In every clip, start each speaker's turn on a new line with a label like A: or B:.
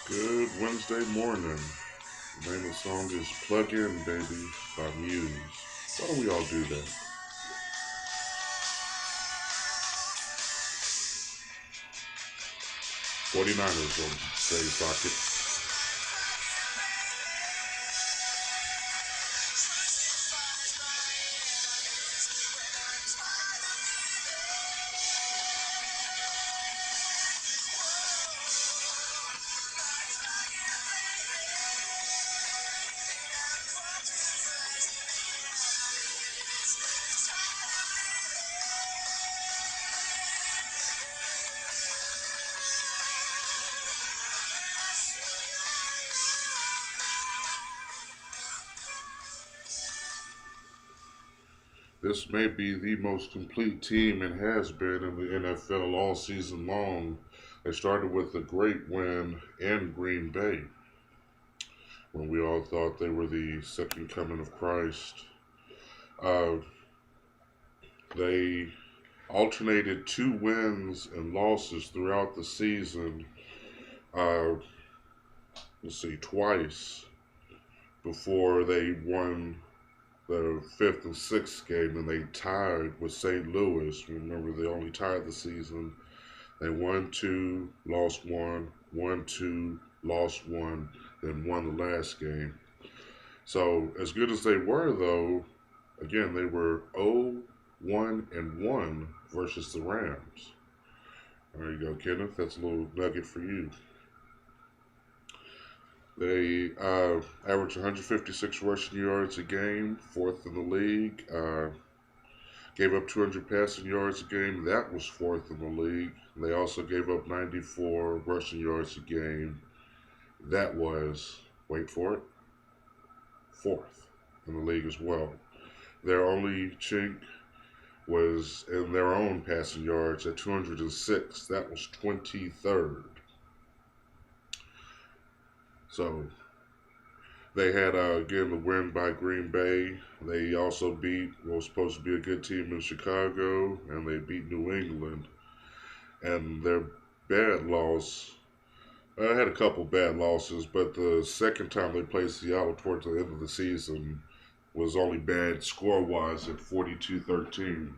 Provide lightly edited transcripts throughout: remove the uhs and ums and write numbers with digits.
A: Good Wednesday morning. The name of the song is Plug In Baby by Muse. Why don't we all do that? 49ers on today's docket. This may be the most complete team it has been in the NFL all season long. They started with a great win in Green Bay when we all thought they were the second coming of Christ. Uh, they alternated two wins and losses throughout the season. Uh, let's see, twice before they won the fifth and sixth game, and they tied with St. Louis. Remember, they only tied the season. They won two, lost one, won two, lost one, then won the last game. So, as good as they were, though, again, they were 0-1 and 1 versus the Rams. There you go, Kenneth. That's a little nugget for you. They average 156 rushing yards a game, fourth in the league. Gave up 200 passing yards a game. That was fourth in the league. They also gave up 94 rushing yards a game. That was, wait for it, fourth in the league as well. Their only chink was in their own passing yards at 206. That was 23rd. So they had, again, the win by Green Bay. They also beat what was supposed to be a good team in Chicago, and they beat New England. And their bad loss, I had a couple bad losses, but the second time they played Seattle towards the end of the season was only bad score-wise at 42-13.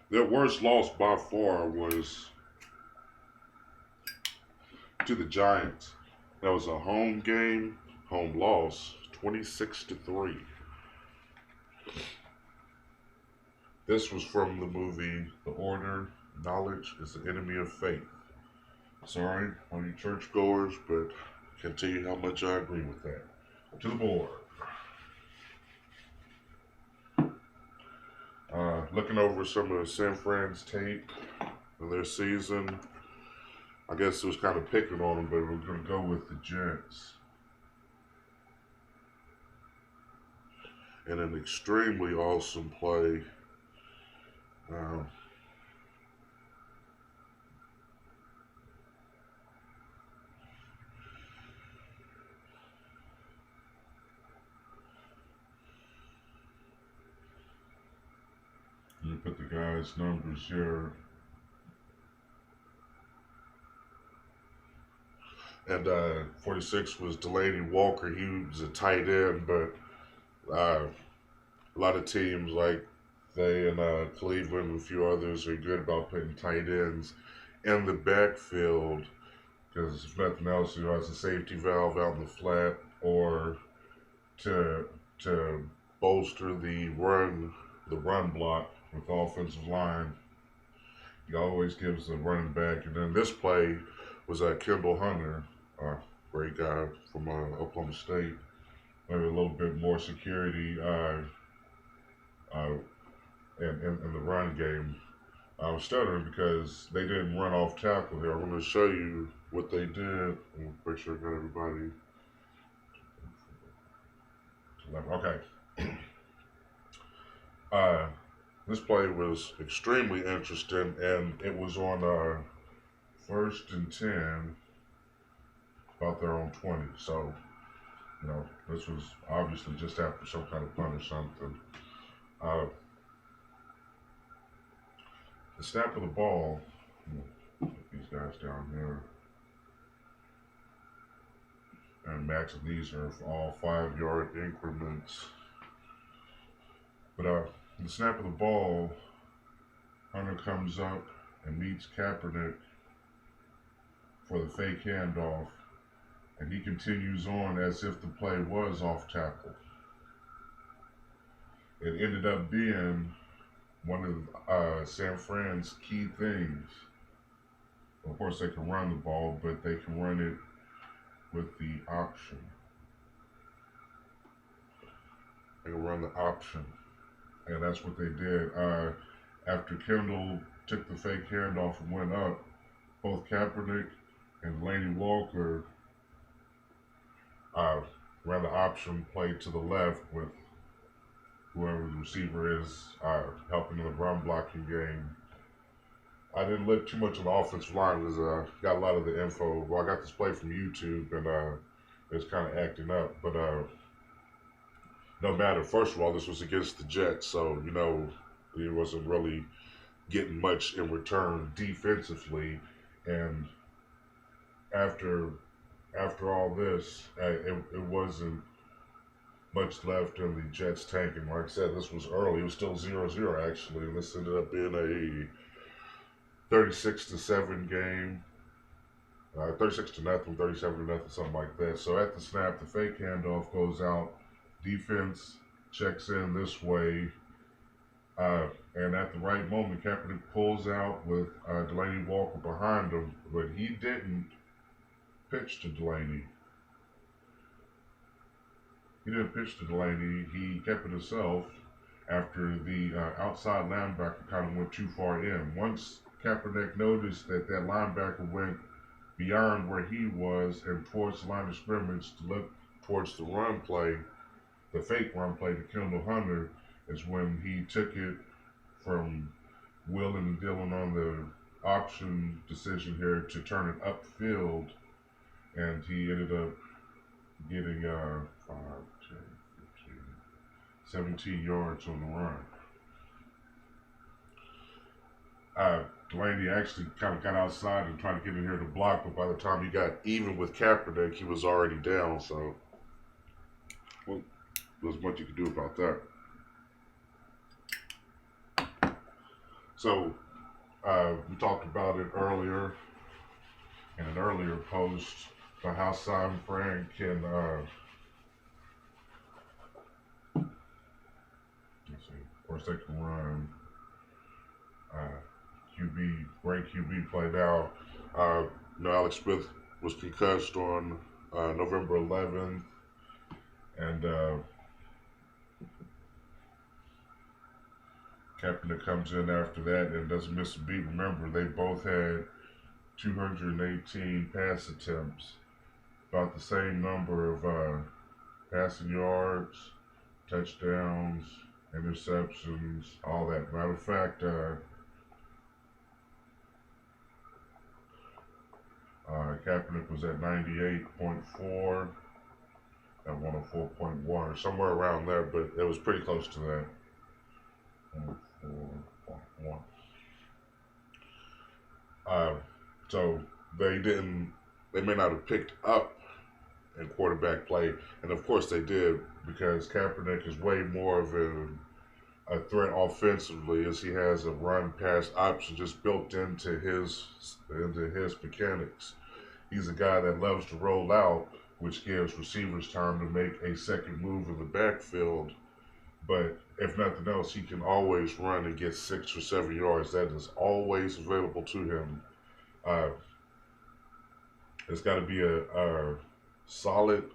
A: Their worst loss by far was to the Giants. That was a home game, home loss, 26-3. This was from the movie The Order. Knowledge is the enemy of faith. Sorry, on you churchgoers, but I can tell you how much I agree with that. To the board. Looking over some of San Fran's tape in their season, I guess it was kind of picking on them, but we're going to go with the Jets. And an extremely awesome play. Let me put the guy's numbers here. And 46 was Delaney Walker. He was a tight end, but a lot of teams like they and Cleveland and a few others are good about putting tight ends in the backfield because if nothing else, you know, as a safety valve out in the flat or to bolster the run block with the offensive line. He always gives the running back. And then this play was Kendall Hunter, a great guy from Oklahoma State. Maybe a little bit more security in the run game. I was stuttering because they didn't run off tackle here. I'm going to show you what they did. I'm make sure I got everybody. Okay. This play was extremely interesting, and it was on first and 10, about their own 20. So, you know, this was obviously just after some kind of punt or something. The snap of the ball, put these guys down here. And max of these are all 5 yard increments. But the snap of the ball, Hunter comes up and meets Kaepernick for the fake handoff, and he continues on as if the play was off tackle. It ended up being one of San Fran's key things. Of course, they can run the ball, but they can run it with the option. They can run the option, and that's what they did. After Kendall took the fake handoff and went up, both Kaepernick and Delaney Walker ran the option play to the left with whoever the receiver is helping in the run blocking game. I didn't look too much on the offensive line because I got a lot of the info. Well, I got this play from YouTube and it's kind of acting up. But no matter, first of all, this was against the Jets, so, it wasn't really getting much in return defensively. And after all this, it wasn't much left in the Jets tanking. Like I said, this was early. It was still 0-0 actually, and this ended up being a 36-7 game. 36-0, 37-0, something like that. So at the snap, the fake handoff goes out. Defense checks in this way. And at the right moment, Kaepernick pulls out with Delaney Walker behind him, but he didn't pitch to Delaney. He didn't pitch to Delaney. He kept it himself after the outside linebacker kind of went too far in. Once Kaepernick noticed that linebacker went beyond where he was and towards the line of scrimmage to look towards the run play, the fake run play to Kendall Hunter, is when he took it from willing and dealing on the option decision here to turn it upfield, and he ended up getting 5, 10, 15, 17 yards on the run. Delaney actually kind of got outside and tried to get in here to block, but by the time he got even with Kaepernick, he was already down, so there's much you could do about that. So, we talked about it earlier in an earlier post about how San Fran can, of course they can run great QB play now. Alex Smith was concussed on November 11th, and Kaepernick comes in after that and doesn't miss a beat. Remember, they both had 218 pass attempts, about the same number of passing yards, touchdowns, interceptions, all that. Matter of fact, Kaepernick was at 98.4, at 104.1, or somewhere around there, but it was pretty close to that. 104.1. So they may not have picked up in quarterback play, and of course they did, because Kaepernick is way more of a threat offensively, as he has a run pass option just built into his mechanics. He's a guy that loves to roll out, which gives receivers time to make a second move in the backfield. But if nothing else, he can always run and get 6 or 7 yards. That is always available to him. It's got to be a solid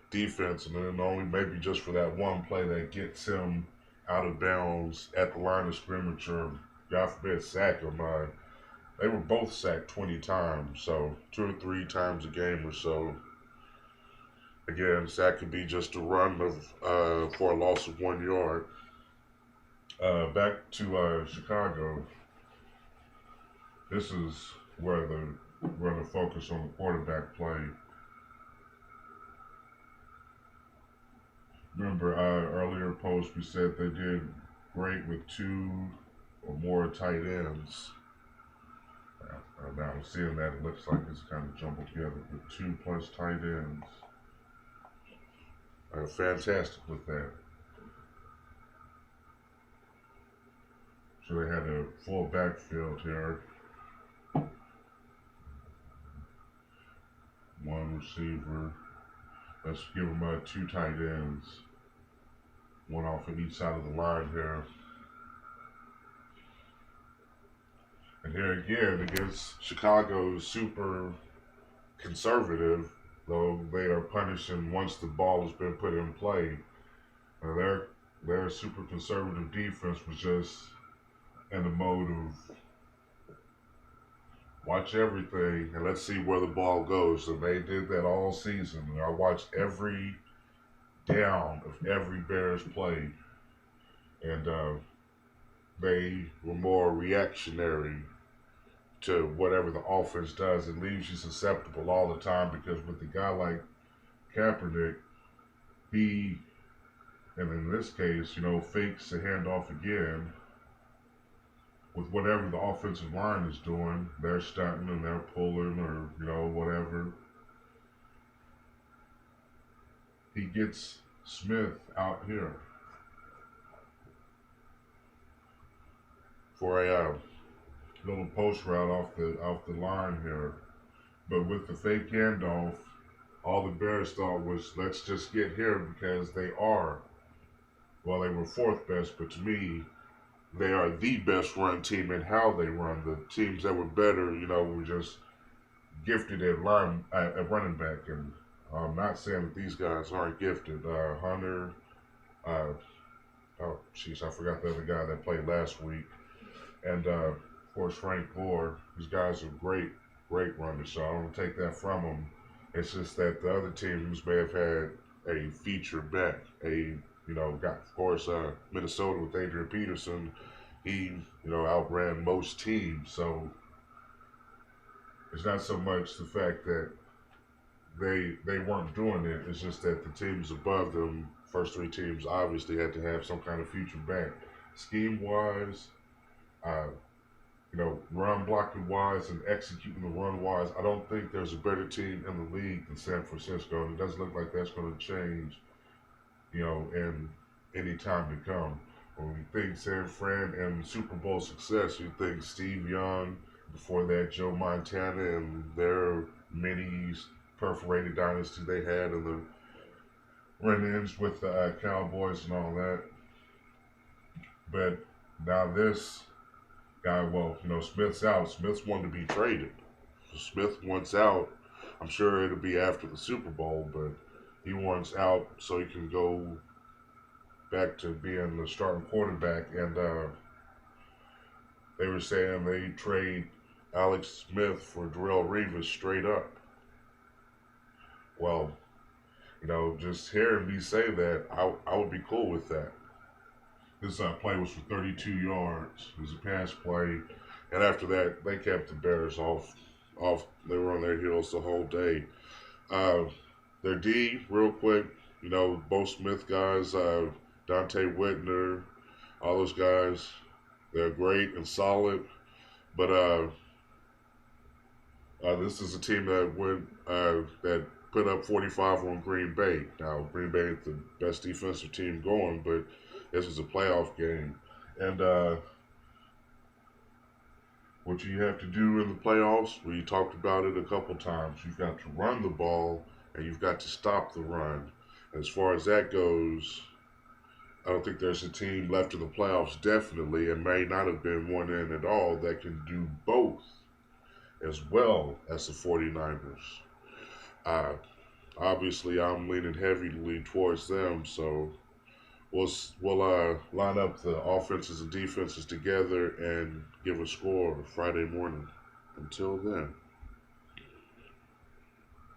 A: defense, and then only maybe just for that one play that gets him out of bounds at the line of scrimmage, or God forbid sack him. They were both sacked 20 times, so 2 or 3 times a game or so. Again, sack could be just a run of for a loss of 1 yard. Back to Chicago. This is where the focus on the quarterback play. Remember, earlier post we said they did great with 2 or more tight ends. Now I'm seeing that it looks like it's kind of jumbled together with 2+ tight ends. fantastic with that. So they had a full backfield here. One receiver. Let's give them two tight ends. One off of each side of the line here. And here again, against Chicago, super conservative, though they are punishing once the ball has been put in play. Their super conservative defense was just in the mode of watch everything and let's see where the ball goes. And they did that all season. And I watched every down of every Bears play, and they were more reactionary to whatever the offense does. It leaves you susceptible all the time because with a guy like Kaepernick, he, and in this case, fakes the handoff again with whatever the offensive line is doing. They're stunting and they're pulling or, whatever. He gets Smith out here for a little post route off the line here. But with the fake handoff, all the Bears thought was, let's just get here because they were fourth best, but to me, they are the best run team in how they run. The teams that were better, were just gifted at running back. And I'm not saying that these guys aren't gifted. Hunter, I forgot the other guy that played last week. And, of course, Frank Gore. These guys are great runners, so I don't take that from them. It's just that the other teams may have had a feature back, of course, Minnesota with Adrian Peterson, he, outran most teams. So it's not so much the fact that they weren't doing it. It's just that the teams above them, first three teams, obviously had to have some kind of feature back. Scheme-wise, run blocking wise and executing the run wise, I don't think there's a better team in the league than San Francisco. And it doesn't look like that's going to change, in any time to come. When we think San Fran and Super Bowl success, you think Steve Young, before that Joe Montana and their mini perforated dynasty they had and the run-ins with the Cowboys and all that. But now this guy, Smith's out. Smith's wanting to be traded. So Smith wants out. I'm sure it'll be after the Super Bowl, but he wants out so he can go back to being the starting quarterback. And they were saying they trade Alex Smith for Darrelle Revis straight up. Well, just hearing me say that, I would be cool with that. This play was for 32 yards. It was a pass play. And after that, they kept the Bears off. They were on their heels the whole day. Their D, real quick, both Smith guys, Dante Whitner, all those guys, they're great and solid. But this is a team that put up 45 on Green Bay. Now, Green Bay ain't the best defensive team going, but this is a playoff game. And what you have to do in the playoffs, we talked about it a couple times, you've got to run the ball and you've got to stop the run. As far as that goes, I don't think there's a team left in the playoffs, definitely, and may not have been one in at all, that can do both as well as the 49ers. Obviously, I'm leaning heavily towards them, so we'll line up the offenses and defenses together and give a score Friday morning. Until then.